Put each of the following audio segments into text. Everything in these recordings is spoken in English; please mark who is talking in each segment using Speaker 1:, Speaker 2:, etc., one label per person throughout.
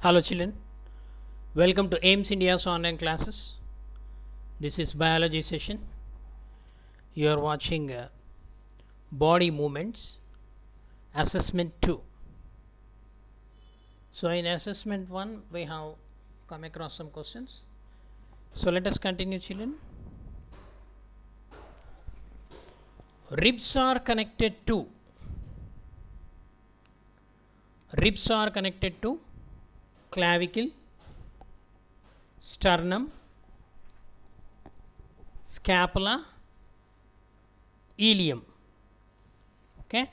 Speaker 1: Hello children, welcome to AIMS India's online classes. This is biology session. You are watching body movements assessment 2. So in assessment 1 we have come across some questions. So let us continue children. Ribs are connected to clavicle, sternum, scapula, ilium. Okay,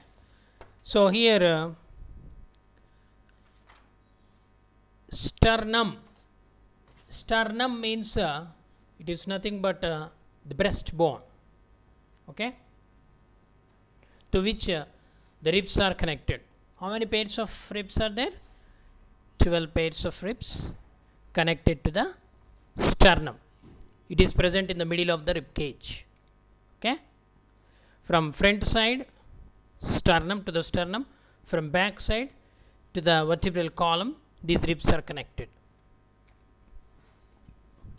Speaker 1: so here sternum means it is nothing but the breastbone, okay, to which the ribs are connected. How many pairs of ribs are there? 12 pairs of ribs connected to the sternum. It is present in the middle of the rib cage. Okay, from front side sternum to the sternum, from back side to the vertebral column, these ribs are connected.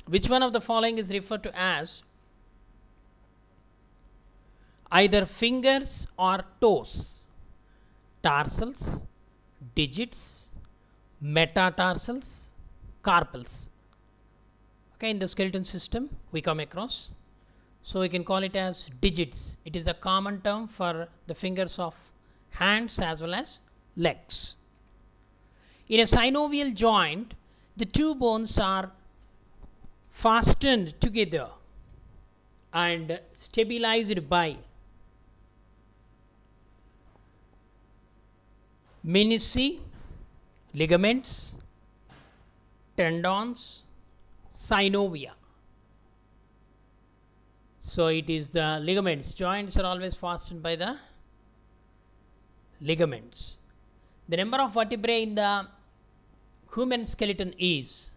Speaker 1: Which one of the following is referred to as either fingers or toes? Tarsals, digits, metatarsals, carpals. Okay, in the skeleton system we come across, so we can call it as digits. It is the common term for the fingers of hands as well as legs. In a synovial joint, the two bones are fastened together and stabilized by menisci, ligaments, tendons, synovia. So it is the ligaments. Joints are always fastened by the ligaments. The number of vertebrae in the human skeleton is,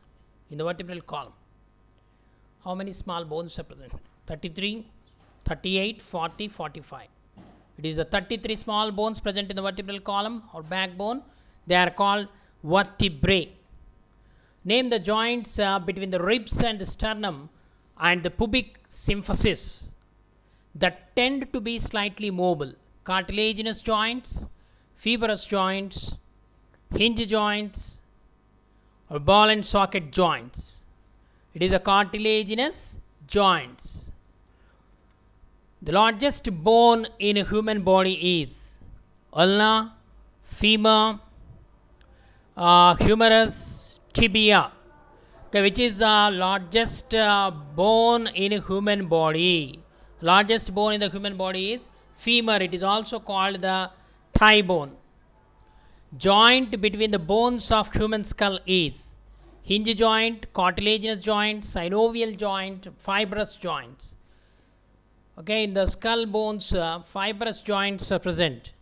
Speaker 1: in the vertebral column, how many small bones are present? 33, 38, 40, 45. It is the 33 small bones present in the vertebral column or backbone. They are called vertebrae. Name the joints between the ribs and the sternum and the pubic symphysis that tend to be slightly mobile. Cartilaginous joints, fibrous joints, hinge joints, or ball and socket joints. It is the cartilaginous joints. The largest bone in a human body is ulna, femur, humerus, tibia. Okay, which is the largest bone in a human body? Largest bone in the human body is femur. It is also called the thigh bone. Joint between the bones of human skull is hinge joint, cartilaginous joint, synovial joint, fibrous joints. Okay, in the skull bones, fibrous joints are present.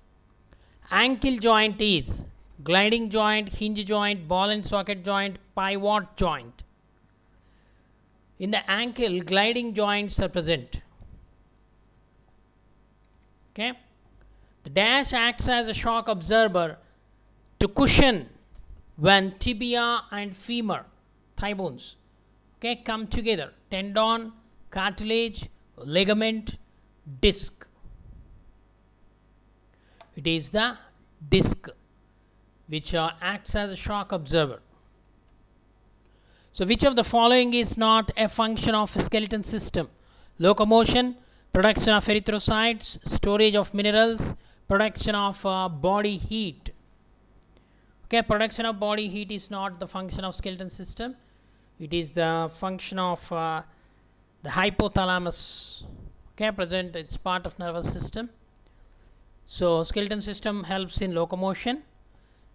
Speaker 1: Ankle joint is gliding joint, hinge joint, ball and socket joint, pivot joint. In the ankle, gliding joints are present. Okay, the dash acts as a shock absorber to cushion when tibia and femur, thigh bones, okay, come together. Tendon, cartilage, ligament, disc. It is the disc which acts as a shock absorber. So which of the following is not a function of a skeleton system? Locomotion, production of erythrocytes, storage of minerals, production of body heat. Okay, production of body heat is not the function of skeleton system. It is the function of the hypothalamus. Okay, present, it's part of nervous system. So skeleton system helps in locomotion.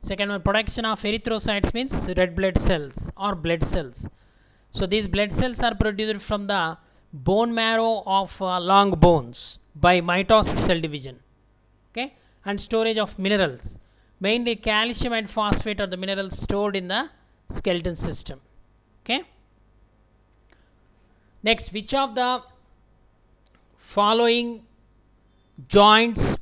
Speaker 1: Second one, production of erythrocytes means red blood cells or blood cells. So these blood cells are produced from the bone marrow of long bones by mitosis cell division. Okay, and storage of minerals. Mainly calcium and phosphate are the minerals stored in the skeleton system. Okay. Next, which of the following joints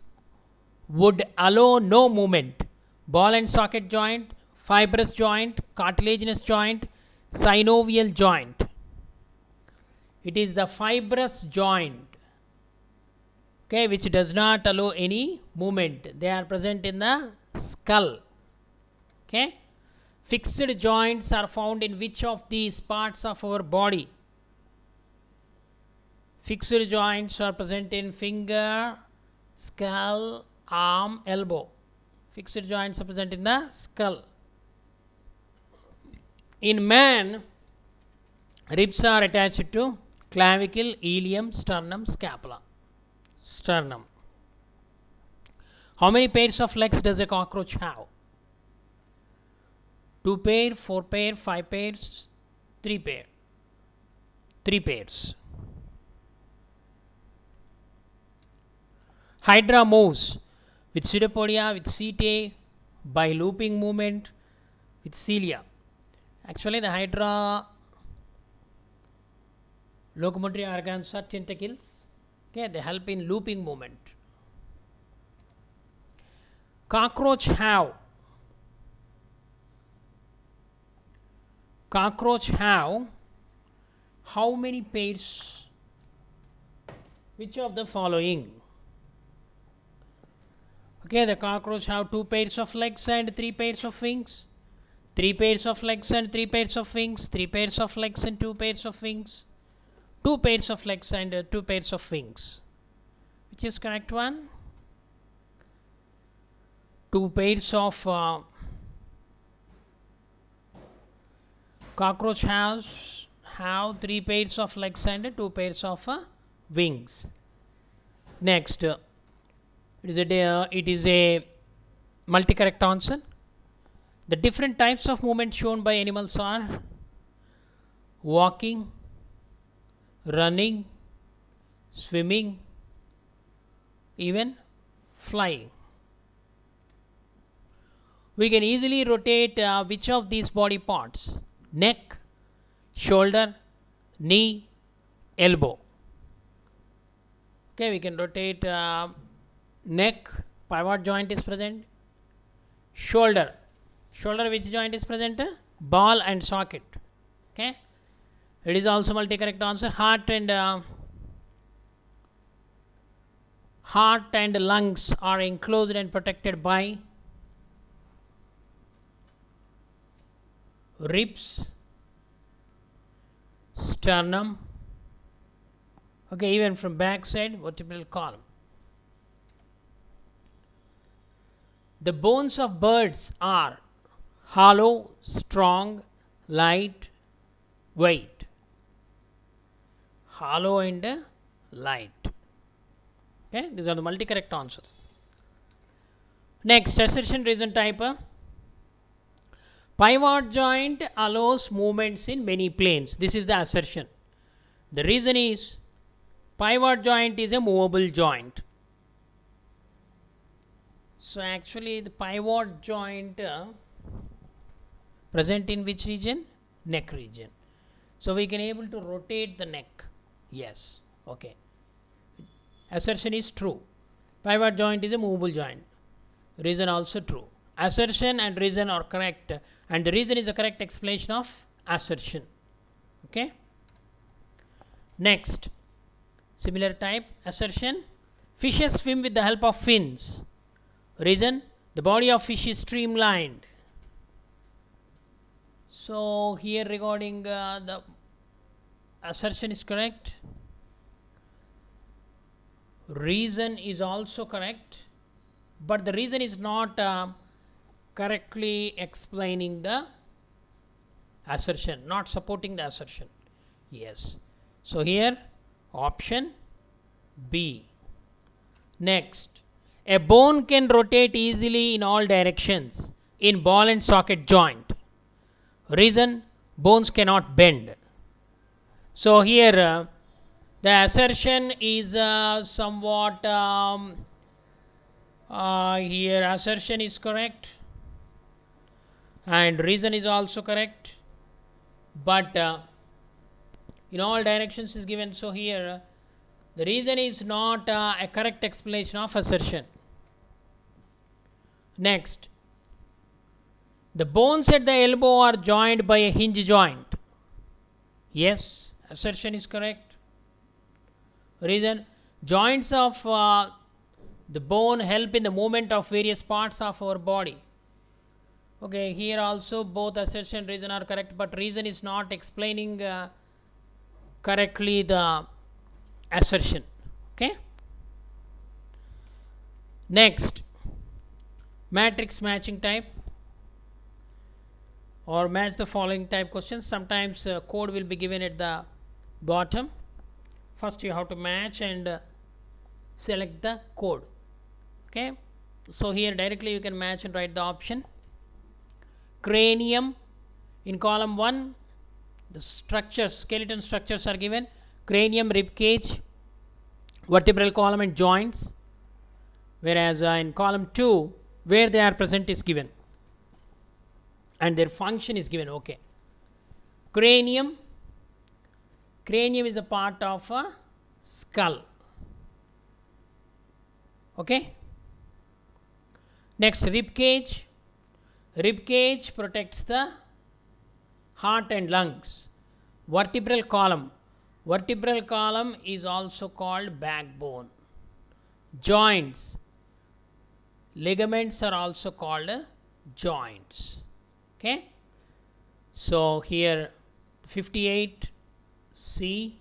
Speaker 1: would allow no movement? Ball and socket joint, fibrous joint, cartilaginous joint, synovial joint. It is the fibrous joint, okay, which does not allow any movement. They are present in the skull. Okay. Fixed joints are found in which of these parts of our body? Fixed joints are present in finger, skull, arm, elbow. Fixed joints are present in the skull. In man, ribs are attached to clavicle, ilium, sternum, scapula. Sternum. How many pairs of legs does a cockroach have? 2 pair, 4 pair, 5 pairs, 3 pair. 3 pairs. Hydra moves with pseudopodia, with setae, by looping movement, with cilia. Actually, the Hydra locomotory organs are tentacles. Okay, they help in looping movement. Cockroach have how many pairs? Which of the following? Okay, the cockroach have 2 pairs of legs and 3 pairs of wings. 3 pairs of legs and 3 pairs of wings. 3 pairs of legs and 2 pairs of wings. 2 pairs of legs and 2 pairs of wings. Which is correct one? 2 pairs of cockroach have 3 pairs of legs and 2 pairs of wings. Next, it is a multi-correct answer. The different types of movement shown by animals are walking, running, swimming, even flying. We can easily rotate which of these body parts? Neck, shoulder, knee, elbow. Okay, we can rotate neck, pivot joint is present. Shoulder, which joint is present? Ball and socket. Okay, it is also multi-correct answer. Heart and lungs are enclosed and protected by ribs, sternum. Okay, even from back side, vertebral column. The bones of birds are hollow, strong, light, weight. Hollow and light. Okay, these are the multi-correct answers. Next, assertion reason type. Pivot joint allows movements in many planes. This is the assertion. The reason is pivot joint is a movable joint. So actually the pivot joint present in which region? Neck region. So we can able to rotate the neck. Yes. Okay. Assertion is true. Pivot joint is a movable joint. Reason also true. Assertion and reason are correct, and the reason is a correct explanation of assertion. Okay. Next, similar type assertion. Fishes swim with the help of fins. Reason, the body of fish is streamlined. So here regarding the assertion is correct. Reason is also correct, but the reason is not correctly explaining the assertion, not supporting the assertion. Yes. So here option B. Next, a bone can rotate easily in all directions in ball and socket joint. Reason, bones cannot bend. So here the assertion is somewhat here assertion is correct and reason is also correct, but in all directions is given. So here the reason is not a correct explanation of assertion. Next, The bones at the elbow are joined by a hinge joint. Yes, assertion is correct. Reason, joints of the bone help in the movement of various parts of our body. Okay, here also both assertion reason are correct, but reason is not explaining correctly the assertion. Okay. Next, matrix matching type or match the following type questions. Sometimes code will be given at the bottom. First you have to match and select the code. Okay, so here directly you can match and write the option. Cranium, in column 1 the structures, skeleton structures are given: cranium, rib cage, vertebral column and joints, whereas in column 2 where they are present is given and their function is given. Okay, cranium is a part of a skull. Okay, next, rib cage protects the heart and lungs. Vertebral column is also called backbone. Joints, ligaments are also called joints. Okay, so here 58 C,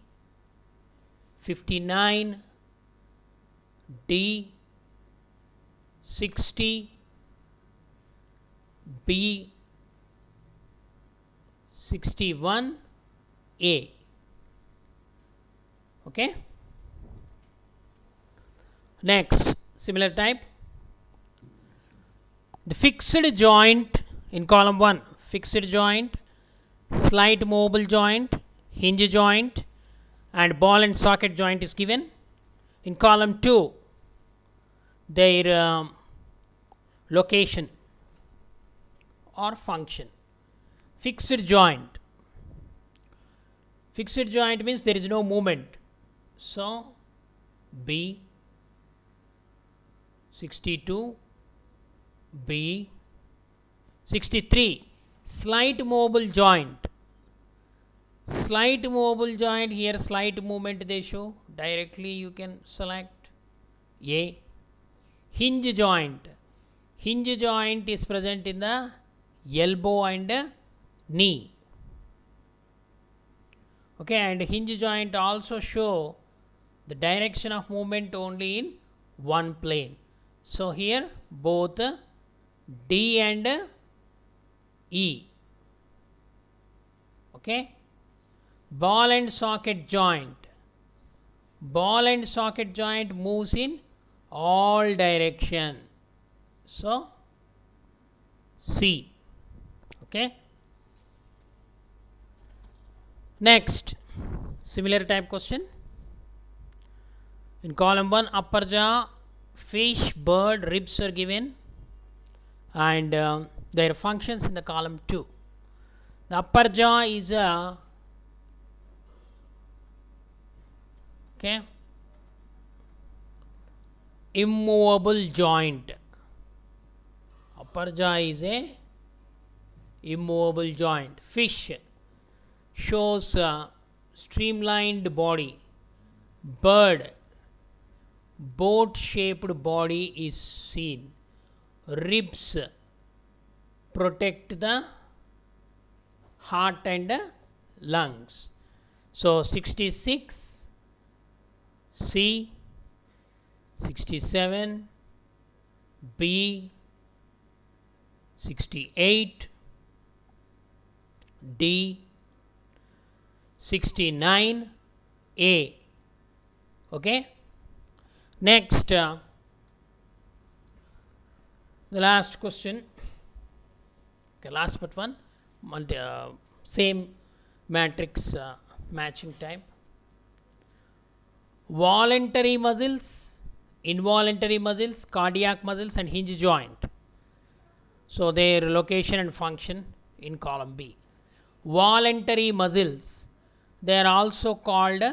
Speaker 1: 59 D, 60 B, 61 A. Okay, next, similar type, the fixed joint in column 1, fixed joint, slight mobile joint, hinge joint and ball and socket joint is given. In column 2 their location or function. Fixed joint means there is no movement, so B, 62 B, 63 slight mobile joint, here slight movement they show, directly you can select A. Hinge joint is present in the elbow and knee. Okay, and hinge joint also show the direction of movement only in one plane, so here both D and E. Okay, ball and socket joint moves in all direction, so C. Okay, next, similar type question. In column 1, upper jaw, fish, bird, ribs are given and their functions in the column 2. The upper jaw is a immovable joint. Upper jaw is a immovable joint. Fish shows a streamlined body. Bird, boat shaped body is seen. Ribs protect the heart and lungs. So 66 C, 67 B, 68 D, 69 A. Okay, next, the last question. Okay, last but one, same matrix matching type. Voluntary muscles, involuntary muscles, cardiac muscles and hinge joint. So their location and function in column B. Voluntary muscles, they are also called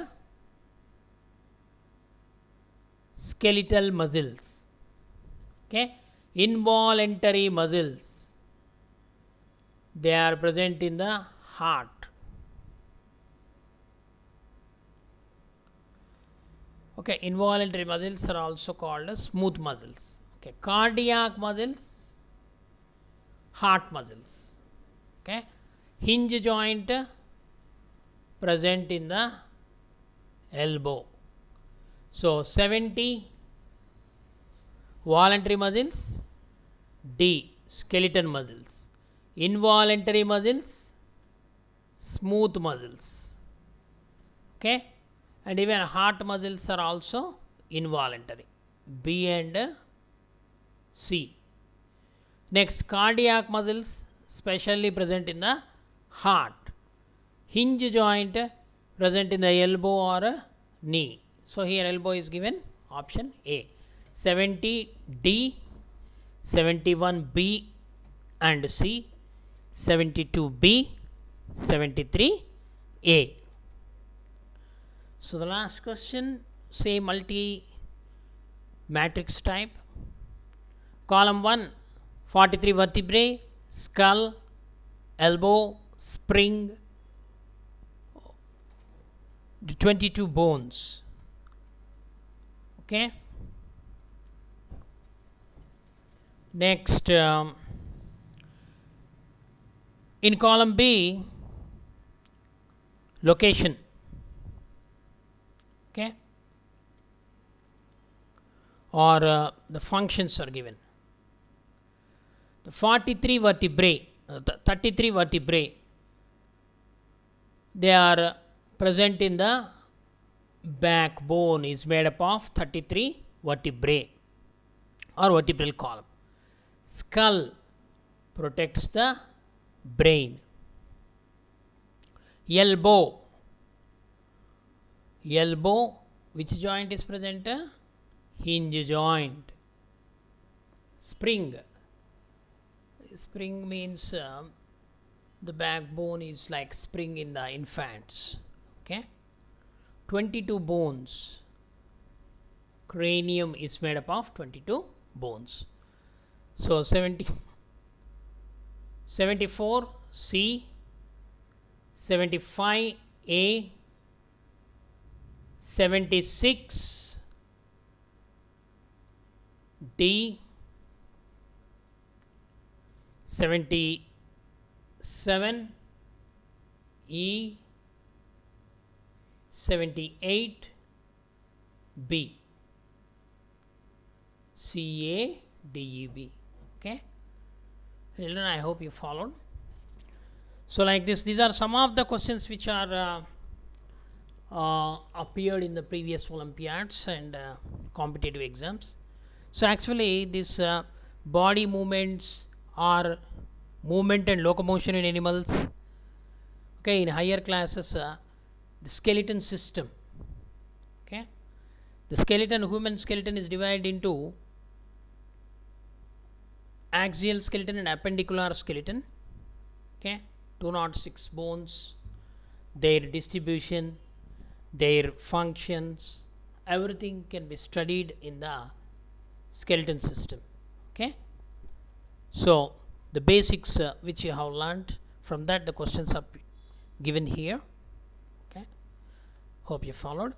Speaker 1: skeletal muscles. Okay, involuntary muscles, they are present in the heart. Okay, involuntary muscles are also called as smooth muscles. Okay, cardiac muscles, heart muscles. Okay, hinge joint present in the elbow. So 70 voluntary muscles, D skeleton muscles, involuntary muscles, smooth muscles. Okay, and even heart muscles are also involuntary, B and C. Next, cardiac muscles specially present in the heart. Hinge joint present in the elbow or knee. So here elbow is given option A. 70D, 71B and C, 72B, 73A. So the last question, say multi matrix type. Column 1, 43 vertebrae, skull, elbow, spring, 22 bones. Okay. Next, in column B, location. Okay, or the functions are given. The 43 vertebrae, 33 vertebrae, they are present in the backbone, is made up of 33 vertebrae or vertebral column. Skull protects the brain. Elbow, which joint is present? Hinge joint. Spring means the backbone is like spring in the infants. Okay, 22 bones. Cranium is made up of 22 bones. So 74 C, 75 A, 76 D, 77 E, 78 B, C A D E B. Okay, children, I hope you followed. So like this, these are some of the questions which are appeared in the previous Olympiads and competitive exams. So actually this body movements are movement and locomotion in animals. Okay, in higher classes the skeleton system. Okay, the human skeleton is divided into axial skeleton and appendicular skeleton. Okay, 206 bones, their distribution, their functions, everything can be studied in the skeleton system. Okay, so the basics which you have learned, from that the questions are given here. Okay, hope you followed.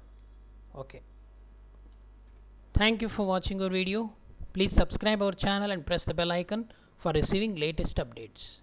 Speaker 1: Okay, thank you for watching our video. Please subscribe our channel and press the bell icon for receiving latest updates.